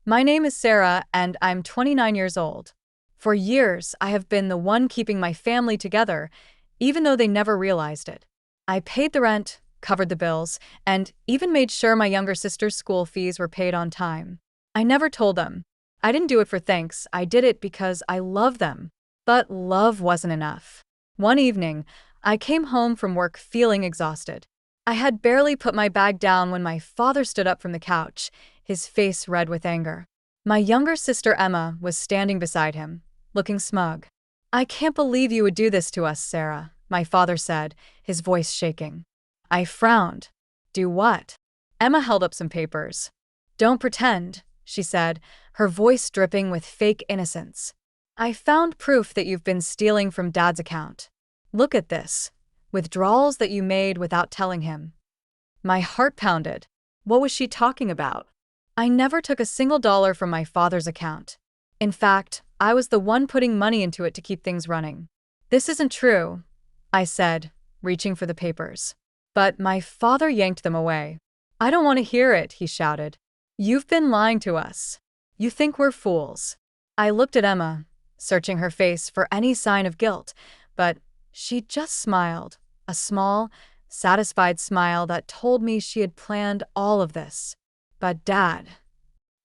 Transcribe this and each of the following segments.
My name is Sarah, and I'm 29 years old. For years, I have been the one keeping my family together, even though they never realized it. I paid the rent, covered the bills, and even made sure my younger sister's school fees were paid on time. I never told them. I didn't do it for thanks, I did it because I love them. But love wasn't enough. One evening, I came home from work feeling exhausted. I had barely put my bag down when my father stood up from the couch, his face red with anger. My younger sister Emma was standing beside him, looking smug. "I can't believe you would do this to us, Sarah," my father said, his voice shaking. I frowned. "Do what?" Emma held up some papers. "Don't pretend," she said, her voice dripping with fake innocence. "I found proof that you've been stealing from Dad's account. Look at this. Withdrawals that you made without telling him." My heart pounded. What was she talking about? I never took a single dollar from my father's account. In fact, I was the one putting money into it to keep things running. "This isn't true," I said, reaching for the papers. But my father yanked them away. "I don't want to hear it," he shouted. "You've been lying to us. You think we're fools." I looked at Emma, searching her face for any sign of guilt, but she just smiled, a small, satisfied smile that told me she had planned all of this. But Dad,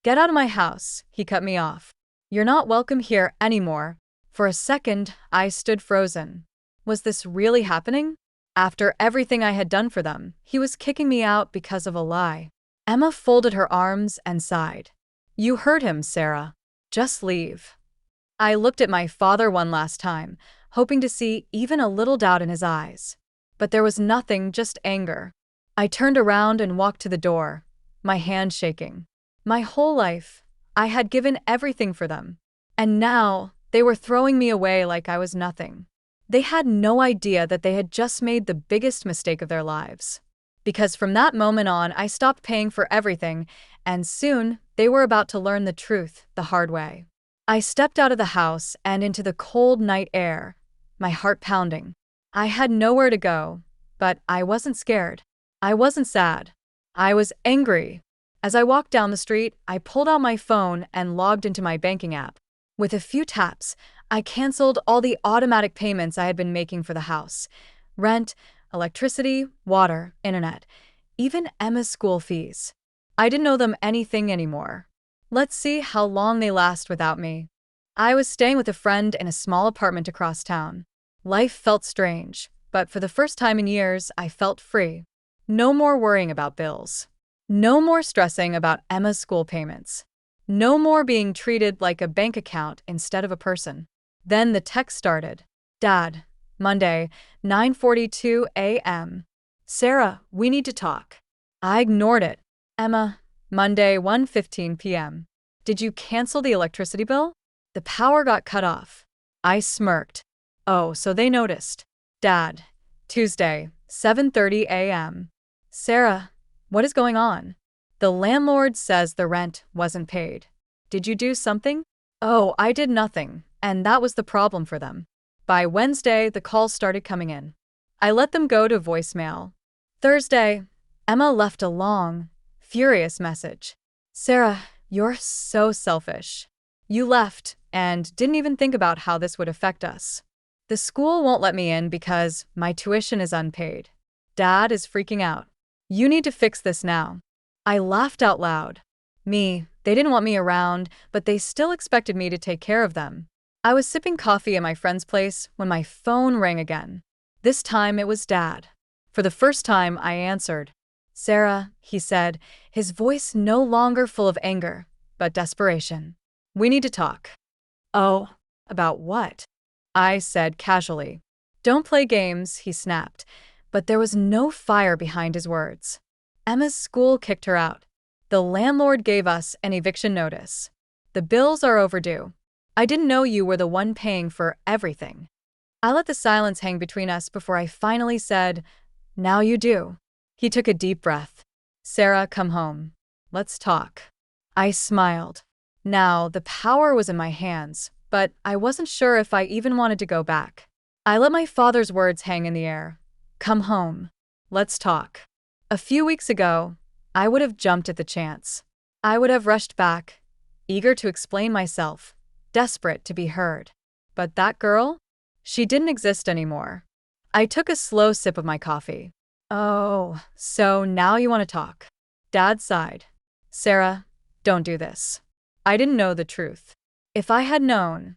"Get out of my house," he cut me off. "You're not welcome here anymore." For a second, I stood frozen. Was this really happening? After everything I had done for them, he was kicking me out because of a lie. Emma folded her arms and sighed. "You heard him, Sarah. Just leave." I looked at my father one last time, hoping to see even a little doubt in his eyes. But there was nothing, just anger. I turned around and walked to the door, my hand shaking. My whole life, I had given everything for them. And now, they were throwing me away like I was nothing. They had no idea that they had just made the biggest mistake of their lives. Because from that moment on, I stopped paying for everything, and soon, they were about to learn the truth the hard way. I stepped out of the house and into the cold night air, my heart pounding. I had nowhere to go, but I wasn't scared. I wasn't sad. I was angry. As I walked down the street, I pulled out my phone and logged into my banking app. With a few taps, I canceled all the automatic payments I had been making for the house: rent, electricity, water, internet, even Emma's school fees. I didn't owe them anything anymore. Let's see how long they last without me. I was staying with a friend in a small apartment across town. Life felt strange, but for the first time in years, I felt free. No more worrying about bills. No more stressing about Emma's school payments. No more being treated like a bank account instead of a person. Then the text started. "Dad, Monday, 9:42 a.m. Sarah, we need to talk." I ignored it. "Emma, Monday, 1:15 p.m. Did you cancel the electricity bill?" The power got cut off. I smirked. "Oh, so they noticed." "Dad, Tuesday, 7:30 a.m. Sarah, what is going on?" "The landlord says the rent wasn't paid." "Did you do something?" "Oh, I did nothing, and that was the problem for them." By Wednesday, the calls started coming in. I let them go to voicemail. Thursday, Emma left a long, furious message. "Sarah, you're so selfish. You left and didn't even think about how this would affect us. The school won't let me in because my tuition is unpaid. Dad is freaking out. You need to fix this now." I laughed out loud. They didn't want me around, but they still expected me to take care of them. I was sipping coffee at my friend's place when my phone rang again. This time it was Dad. For the first time, I answered. "Sarah," he said, his voice no longer full of anger, but desperation. "We need to talk." "Oh, about what?" I said casually. "Don't play games," he snapped, but there was no fire behind his words. "Emma's school kicked her out. The landlord gave us an eviction notice. The bills are overdue. I didn't know you were the one paying for everything." I let the silence hang between us before I finally said, "Now you do." He took a deep breath. "Sarah, come home. Let's talk." I smiled. Now, the power was in my hands, but I wasn't sure if I even wanted to go back. I let my father's words hang in the air. "Come home. Let's talk." A few weeks ago, I would have jumped at the chance. I would have rushed back, eager to explain myself, desperate to be heard. But that girl? She didn't exist anymore. I took a slow sip of my coffee. Oh, so now you want to talk? Dad sighed. Sarah, don't do this. I didn't know the truth. If I had known,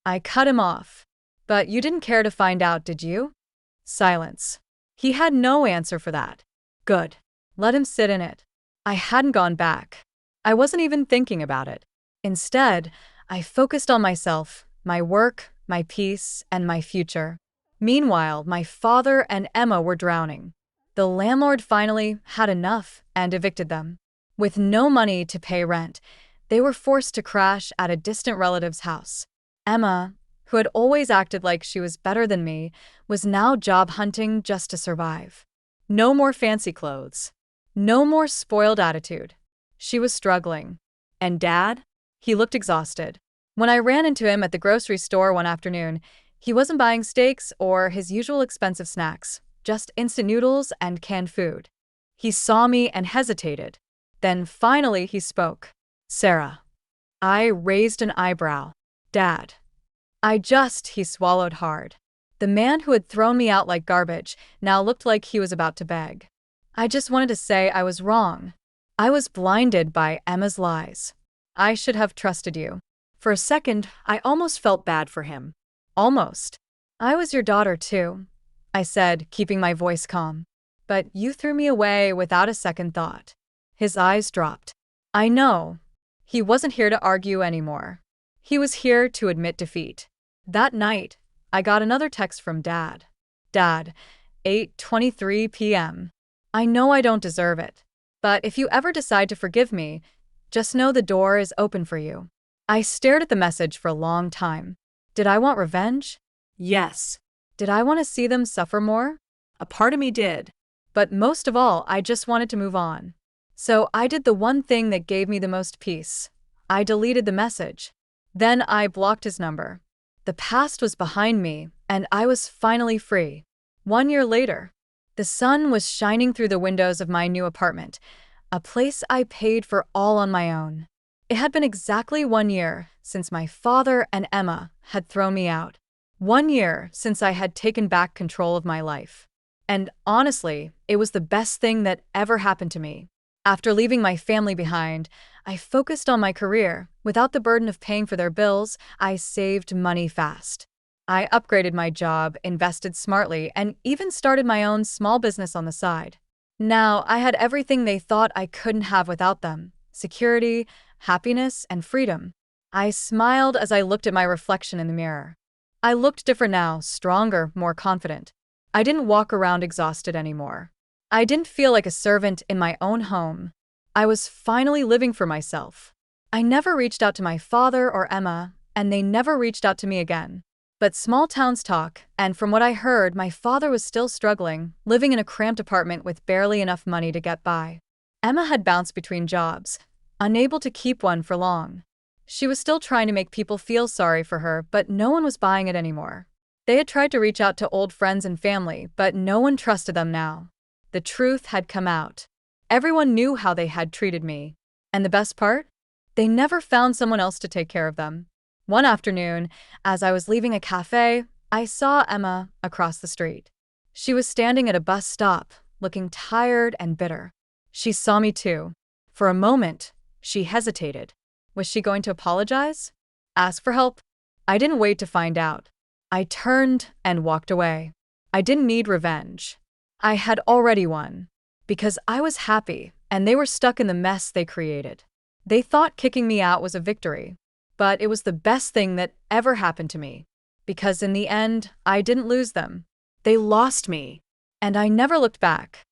I cut him off. But you didn't care to find out, did you? Silence. He had no answer for that. Good. Let him sit in it. I hadn't gone back. I wasn't even thinking about it. Instead, I focused on myself, my work, my peace, and my future. Meanwhile, my father and Emma were drowning. The landlord finally had enough and evicted them. With no money to pay rent, they were forced to crash at a distant relative's house. Emma, who had always acted like she was better than me, was now job hunting just to survive. No more fancy clothes. No more spoiled attitude. She was struggling. And Dad? He looked exhausted. When I ran into him at the grocery store one afternoon, he wasn't buying steaks or his usual expensive snacks, just instant noodles and canned food. He saw me and hesitated. Then finally he spoke. Sarah. I raised an eyebrow. Dad. He swallowed hard. The man who had thrown me out like garbage now looked like he was about to beg. I just wanted to say I was wrong. I was blinded by Emma's lies. I should have trusted you. For a second, I almost felt bad for him. Almost. I was your daughter too, I said, keeping my voice calm. But you threw me away without a second thought. His eyes dropped. I know. He wasn't here to argue anymore. He was here to admit defeat. That night, I got another text from Dad. Dad, 8:23 p.m. I know I don't deserve it. But if you ever decide to forgive me, just know the door is open for you. I stared at the message for a long time. Did I want revenge? Yes. Did I want to see them suffer more? A part of me did. But most of all, I just wanted to move on. So I did the one thing that gave me the most peace. I deleted the message. Then I blocked his number. The past was behind me, and I was finally free. 1 year later, the sun was shining through the windows of my new apartment, a place I paid for all on my own. It had been exactly 1 year since my father and Emma had thrown me out. 1 year since I had taken back control of my life. And honestly, it was the best thing that ever happened to me. After leaving my family behind, I focused on my career. Without the burden of paying for their bills, I saved money fast. I upgraded my job, invested smartly, and even started my own small business on the side. Now, I had everything they thought I couldn't have without them: security, happiness, and freedom. I smiled as I looked at my reflection in the mirror. I looked different now, stronger, more confident. I didn't walk around exhausted anymore. I didn't feel like a servant in my own home. I was finally living for myself. I never reached out to my father or Emma, and they never reached out to me again. But small towns talk, and from what I heard, my father was still struggling, living in a cramped apartment with barely enough money to get by. Emma had bounced between jobs, unable to keep one for long. She was still trying to make people feel sorry for her, but no one was buying it anymore. They had tried to reach out to old friends and family, but no one trusted them now. The truth had come out. Everyone knew how they had treated me. And the best part? They never found someone else to take care of them. One afternoon, as I was leaving a cafe, I saw Emma across the street. She was standing at a bus stop, looking tired and bitter. She saw me too. For a moment, she hesitated. Was she going to apologize? Ask for help? I didn't wait to find out. I turned and walked away. I didn't need revenge. I had already won. Because I was happy, and they were stuck in the mess they created. They thought kicking me out was a victory. But it was the best thing that ever happened to me. Because in the end, I didn't lose them. They lost me. And I never looked back.